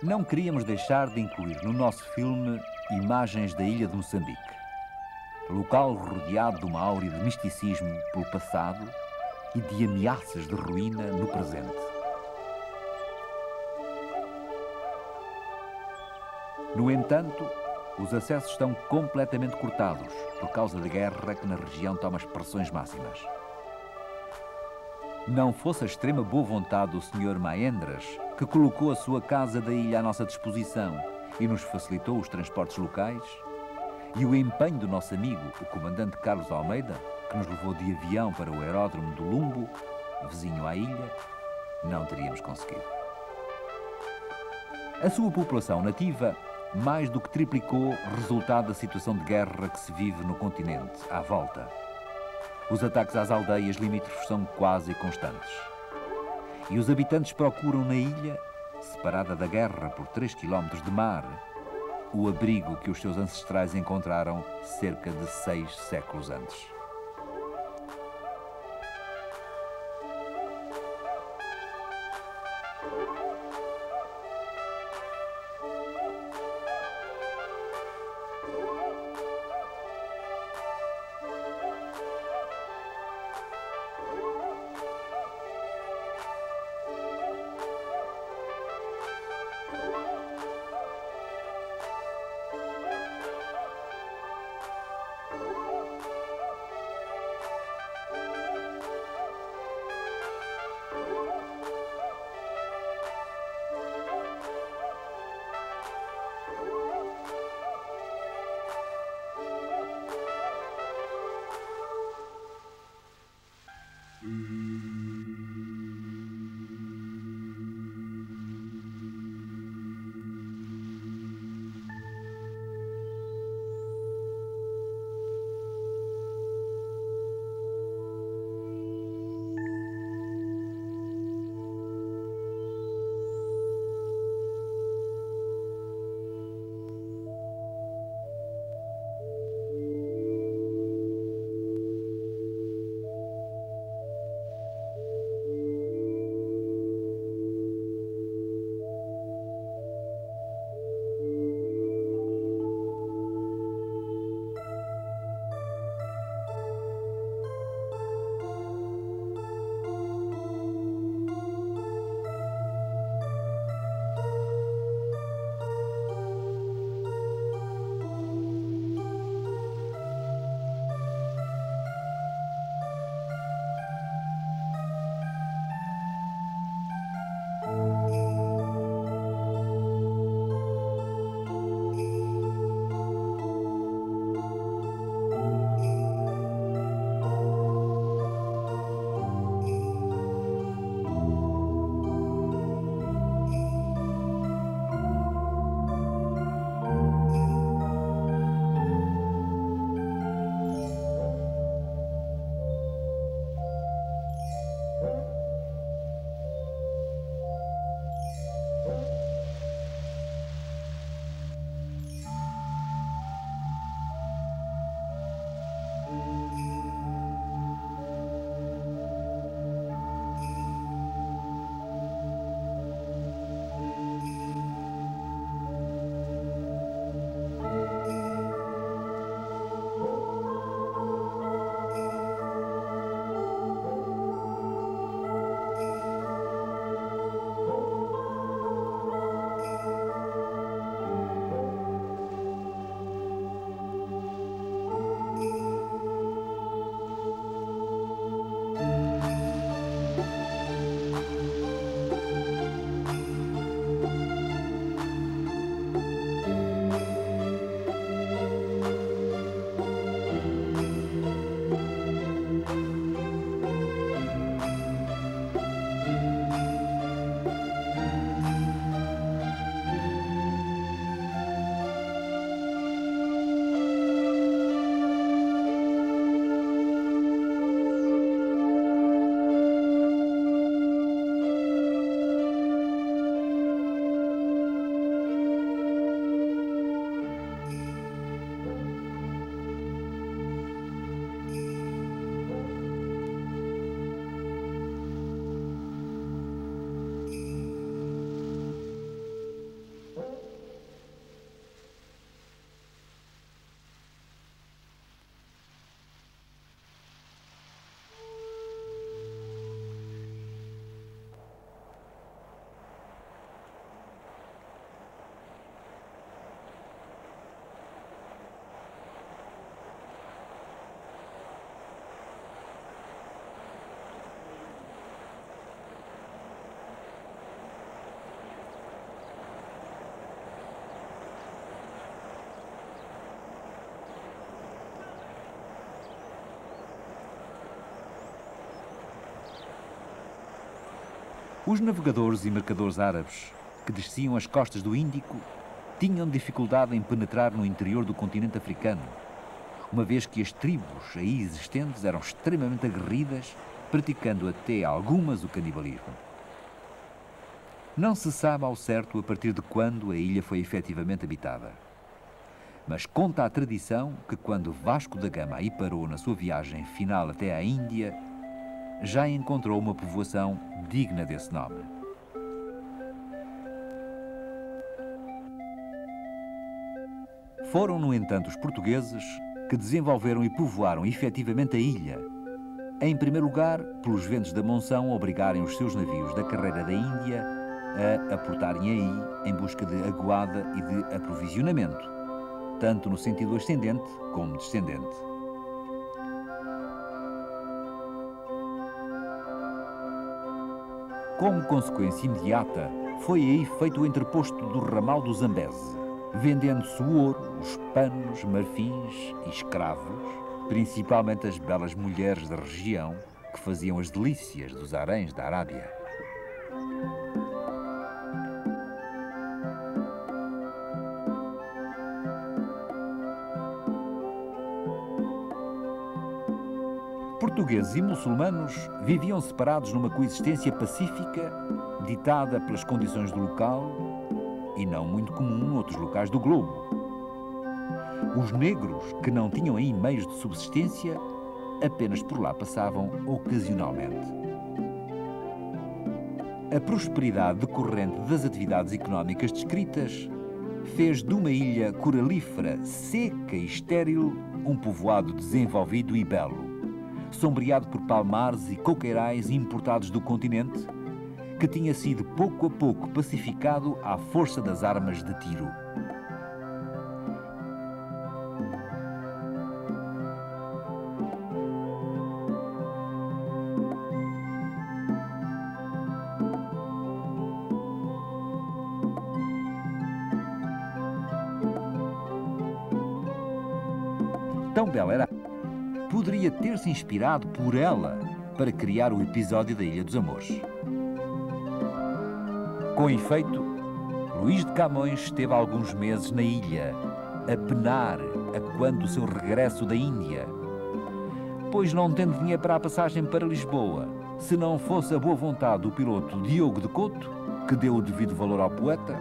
Não queríamos deixar de incluir no nosso filme imagens da ilha de Moçambique, local rodeado de uma áurea de misticismo pelo passado e de ameaças de ruína no presente. No entanto, os acessos estão completamente cortados por causa da guerra que na região toma expressões máximas. Não fosse a extrema boa vontade do Sr. Mahendras, que colocou a sua casa da ilha à nossa disposição e nos facilitou os transportes locais, e o empenho do nosso amigo, o comandante Carlos Almeida, que nos levou de avião para o aeródromo do Lumbo, vizinho à ilha, não teríamos conseguido. A sua população nativa mais do que triplicou, resultado da situação de guerra que se vive no continente, à volta. Os ataques às aldeias limítrofes são quase constantes. E os habitantes procuram na ilha, separada da guerra por 3 quilómetros de mar, o abrigo que os seus ancestrais encontraram cerca de 6 séculos antes. Os navegadores e mercadores árabes que desciam as costas do Índico tinham dificuldade em penetrar no interior do continente africano, uma vez que as tribos aí existentes eram extremamente aguerridas, praticando até algumas o canibalismo. Não se sabe ao certo a partir de quando a ilha foi efetivamente habitada. Mas conta a tradição que quando Vasco da Gama aí parou na sua viagem final até à Índia, já encontrou uma povoação digna desse nome. Foram, no entanto, os portugueses que desenvolveram e povoaram efetivamente a ilha. Em primeiro lugar, pelos ventos da monção obrigarem os seus navios da carreira da Índia a aportarem aí em busca de aguada e de aprovisionamento, tanto no sentido ascendente como descendente. Como consequência imediata, foi aí feito o entreposto do ramal do Zambeze, vendendo-se o ouro, os panos, marfins e escravos, principalmente as belas mulheres da região que faziam as delícias dos haréns da Arábia. Portugueses e muçulmanos viviam separados numa coexistência pacífica, ditada pelas condições do local e não muito comum noutros locais do globo. Os negros, que não tinham aí meios de subsistência, apenas por lá passavam ocasionalmente. A prosperidade decorrente das atividades económicas descritas fez de uma ilha coralífera seca e estéril um povoado desenvolvido e belo, sombreado por palmares e coqueirais importados do continente, que tinha sido pouco a pouco pacificado à força das armas de tiro. Tão bela era, poderia ter-se inspirado por ela para criar o episódio da Ilha dos Amores. Com efeito, Luís de Camões esteve alguns meses na ilha, a penar a quando do seu regresso da Índia, pois não tendo dinheiro para a passagem para Lisboa, se não fosse a boa vontade do piloto Diogo de Couto, que deu o devido valor ao poeta,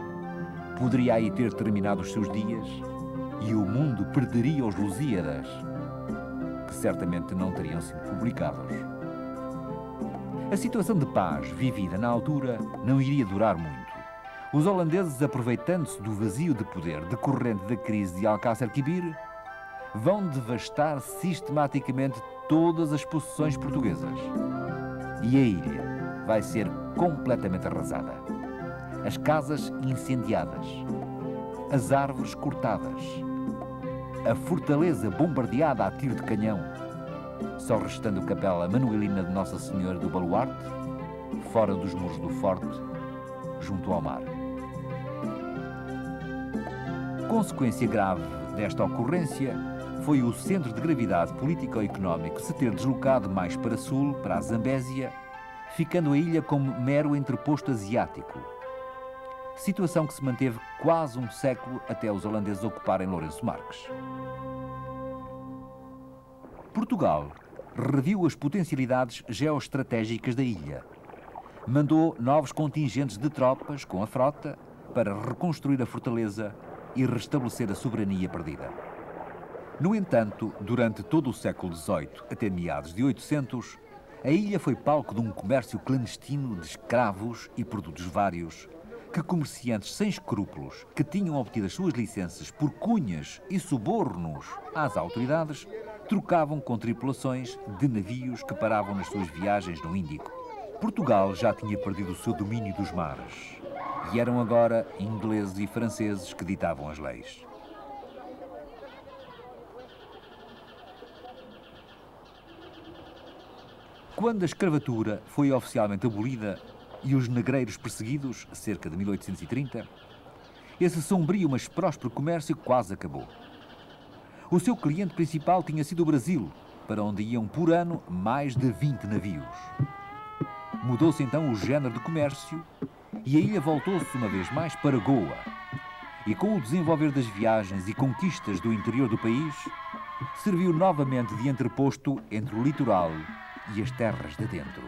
poderia aí ter terminado os seus dias e o mundo perderia os Lusíadas, que certamente não teriam sido publicados. A situação de paz vivida na altura não iria durar muito. Os holandeses, aproveitando-se do vazio de poder decorrente da crise de Alcácer Quibir, vão devastar sistematicamente todas as possessões portuguesas. E a ilha vai ser completamente arrasada. As casas incendiadas, as árvores cortadas, a fortaleza bombardeada a tiro de canhão, só restando a capela manuelina de Nossa Senhora do Baluarte, fora dos muros do forte, junto ao mar. Consequência grave desta ocorrência foi o centro de gravidade político-económico se ter deslocado mais para sul, para a Zambésia, ficando a ilha como mero entreposto asiático. Situação que se manteve quase um século até os holandeses ocuparem Lourenço Marques. Portugal reviu as potencialidades geoestratégicas da ilha. Mandou novos contingentes de tropas com a frota para reconstruir a fortaleza e restabelecer a soberania perdida. No entanto, durante todo o século XVIII até meados de 800, a ilha foi palco de um comércio clandestino de escravos e produtos vários, que comerciantes sem escrúpulos, que tinham obtido as suas licenças por cunhas e subornos às autoridades, trocavam com tripulações de navios que paravam nas suas viagens no Índico. Portugal já tinha perdido o seu domínio dos mares e eram agora ingleses e franceses que ditavam as leis. Quando a escravatura foi oficialmente abolida e os negreiros perseguidos, cerca de 1830, esse sombrio mas próspero comércio quase acabou. O seu cliente principal tinha sido o Brasil, para onde iam por ano mais de 20 navios. Mudou-se então o género de comércio e a ilha voltou-se uma vez mais para Goa. E com o desenvolver das viagens e conquistas do interior do país, serviu novamente de entreposto entre o litoral e as terras de dentro.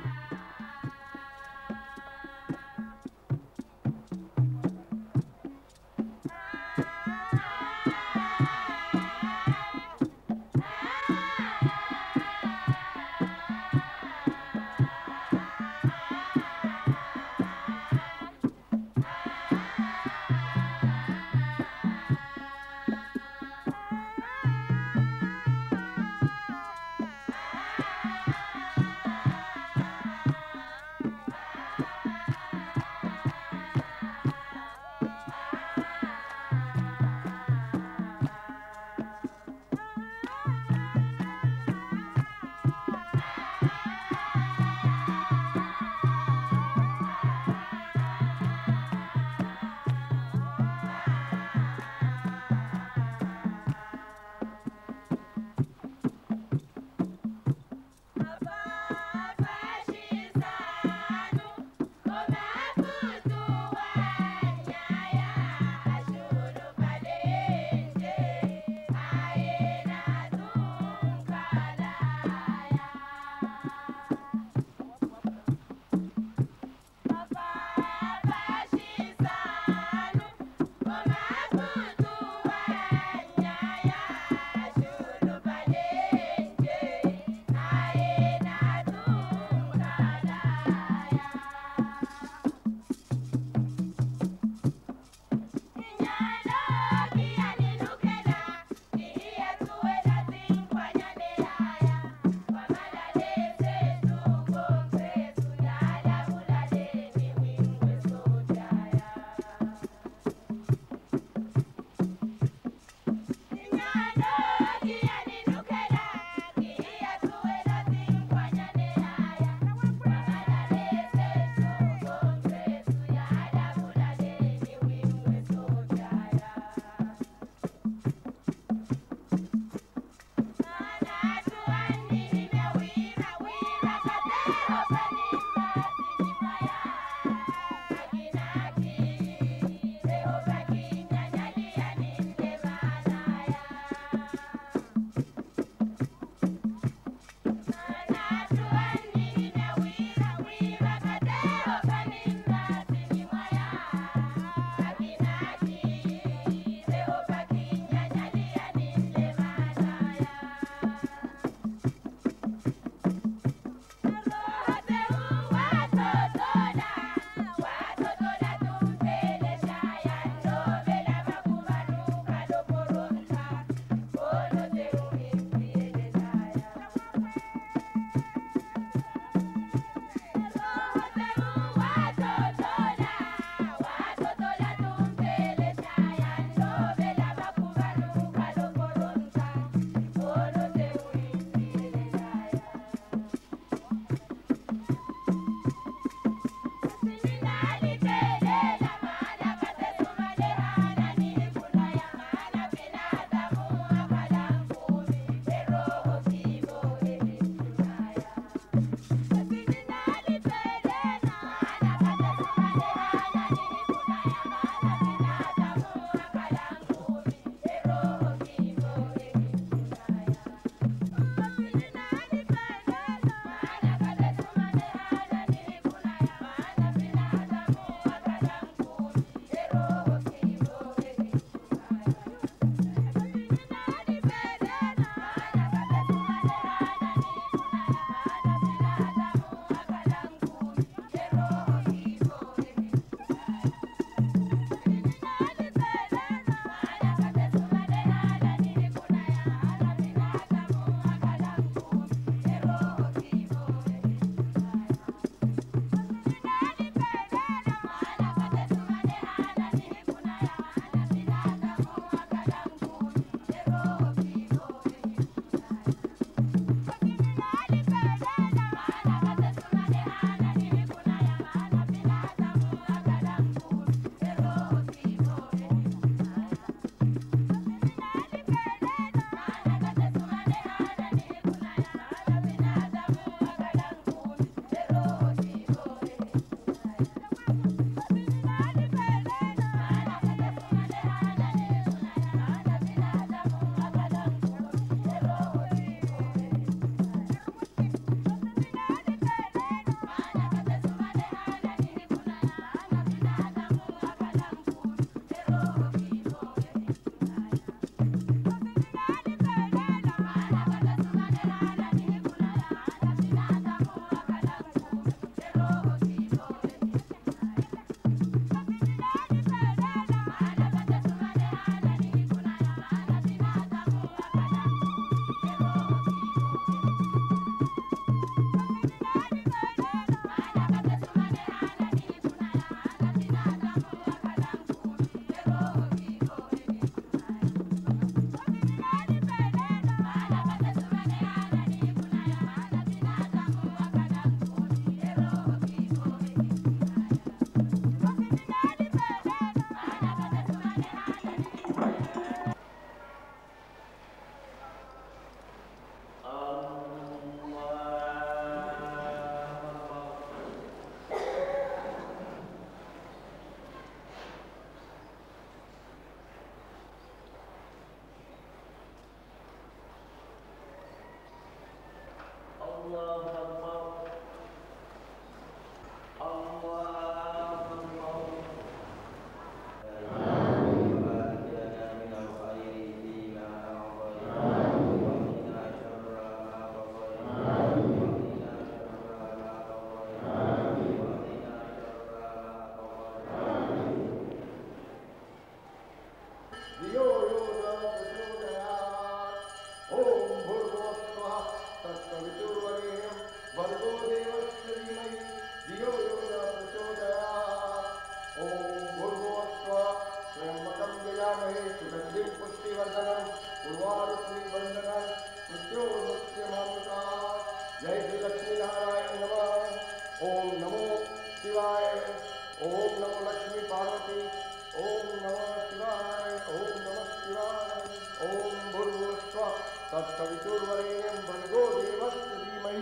तत्सवितुर्वरेण्यं भर्गो देवस्य धीमहि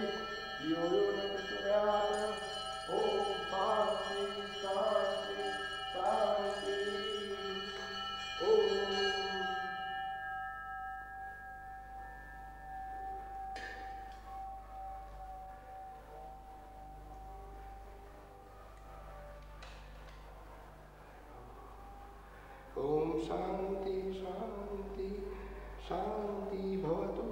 धियो यो न प्रचोदयात्। ओम शांति शांति शांति। ओम ओम शांति शांति शांति भवतु।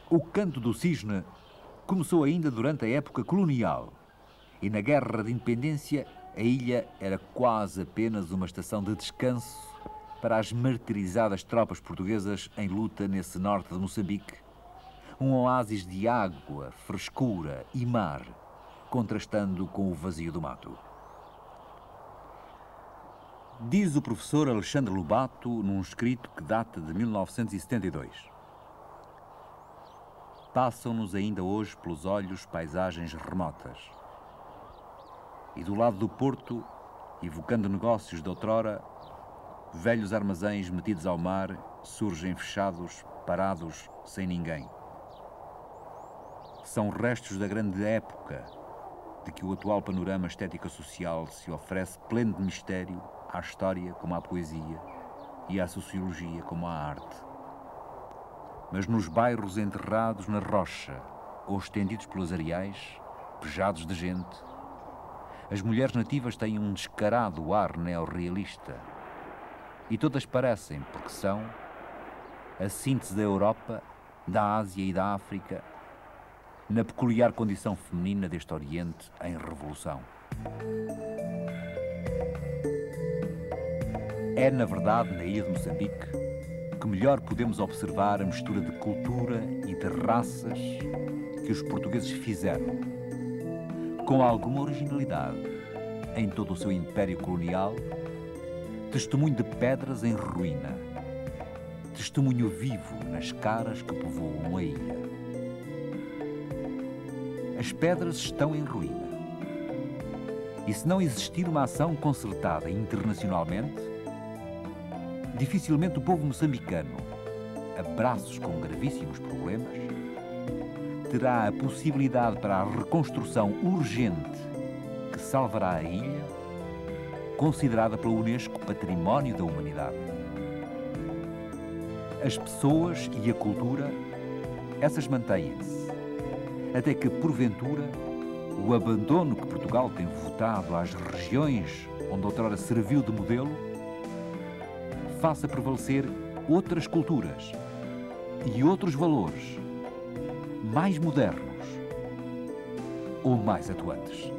O canto do cisne começou ainda durante a época colonial e na Guerra de Independência a ilha era quase apenas uma estação de descanso para as martirizadas tropas portuguesas em luta nesse norte de Moçambique, um oásis de água, frescura e mar, contrastando com o vazio do mato. Diz o professor Alexandre Lobato num escrito que data de 1972. Passam-nos ainda hoje pelos olhos paisagens remotas. E do lado do porto, evocando negócios de outrora, velhos armazéns metidos ao mar surgem fechados, parados, sem ninguém. São restos da grande época de que o atual panorama estético-social se oferece pleno de mistério à história como à poesia e à sociologia como à arte. Mas nos bairros enterrados na rocha ou estendidos pelos areais, pejados de gente, as mulheres nativas têm um descarado ar neorrealista e todas parecem, porque são, a síntese da Europa, da Ásia e da África, na peculiar condição feminina deste Oriente em revolução. É, na verdade, na ilha de Moçambique que melhor podemos observar a mistura de cultura e de raças que os portugueses fizeram, com alguma originalidade, em todo o seu império colonial, testemunho de pedras em ruína, testemunho vivo nas caras que povoam a ilha. As pedras estão em ruína. E se não existir uma ação concertada internacionalmente, dificilmente o povo moçambicano, a braços com gravíssimos problemas, terá a possibilidade para a reconstrução urgente que salvará a ilha, considerada pela Unesco Património da Humanidade. As pessoas e a cultura, essas mantêm-se, até que, porventura, o abandono que Portugal tem votado às regiões onde outrora serviu de modelo faça prevalecer outras culturas e outros valores mais modernos ou mais atuantes.